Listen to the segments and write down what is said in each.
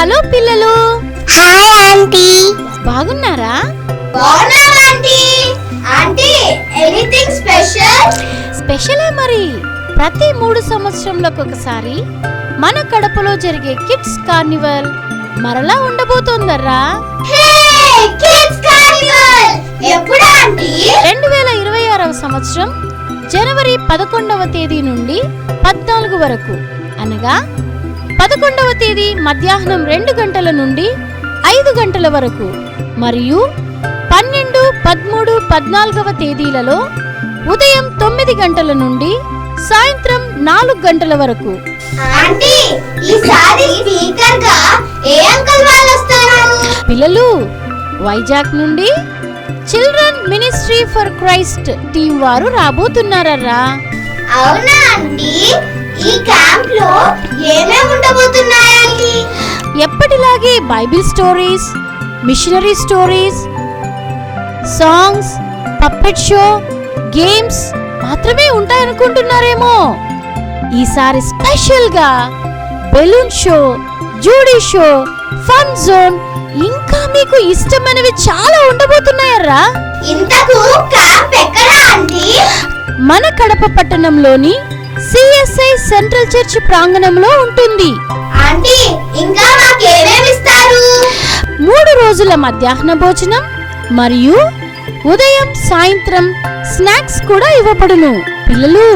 Hello పిల్లలు. Hi aunty. బాగున్నారా? బాగున్నాం ఆంటీ. Aunty anything special? స్పెషలే మరి. ప్రతి 3 సంవత్సరంలకు ఒకసారి మన కడపలో జరిగే కిడ్స్ కార్నివల్ మరలా ఉండబోతోందర్రా. హే కిడ్స్ కార్నివల్ ఎప్పుడు ఆంటీ? 2026వ సంవత్సరం జనవరి 11వ తేదీ నుండి 14 వరకు, అనగా 11వ తేదీ మధ్యాహ్నం 2 గంటల నుండి 5 గంటల వరకు మరియు 12, 13, 14వ తేదీలలో ఉదయం 9 గంటల నుండి సాయంత్రం 4 గంటల వరకు. ఆంటీ ఈసారి స్పీకర్ గా ఏ అంకుల్ వాళ్ళు వస్తారు? పిల్లలు, వైజాగ్ నుండి children ministry for Christ team వారు రాబోతున్నారరా. అవునా ఆంటీ? ఈ క్యాంప్ లో ఏమేం ఉండబోతున్నాయి ఆంటీ? ఎప్పటిలాగే Bible stories, missionary stories, songs, puppet show, games మాత్రమే ఉంటాయనుకుంటున్నారేమో. ఈసారి స్పెషల్ గా balloon show, Judy show, fun zone, ఇంకా మీకు ఇష్టమైనవి చాలా ఉండబోతున్నాయరా. ఇంతకు క్యాంప్ ఎక్కడ ఆంటీ? మన కడప పట్టణంలోని సిఎస్ఐ సెంట్రల్ చర్చ్ ప్రాంగణంలో ఉంటుంది. ఆంటీ ఇంకా మాకేమేమి ఇస్తారు? 3 రోజుల మధ్యాహ్న భోజనం మరియు ఉదయం సాయంత్రం స్నాక్స్ కూడా ఇవ్వబడును. పిల్లలు,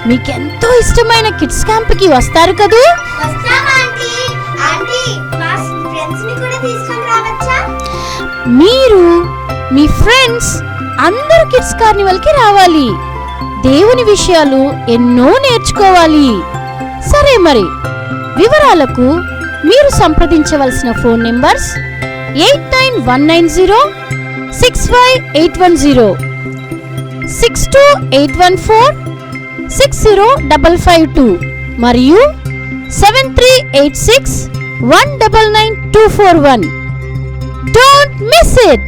మీకెంతో ఇష్టమైన కిడ్స్ క్యాంప్ కి వస్తారు కదూ? వస్తాం ఆంటీ. ఆంటీ మా ఫ్రెండ్స్ ని కూడా తీసుకొని రావచ్చా? మీరు మీ ఫ్రెండ్స్ అందరూ కిడ్స్ కార్నివల్ కి రావాలి. దేవుని విషయాలు ఎన్నో నేర్చుకోవాలి. సరే మరి, వివరాలకు మీరు సంప్రదించవలసిన ఫోన్ నెంబర్స్ 8919065810, 6281460552 మరియు 7386199241. Don't miss it!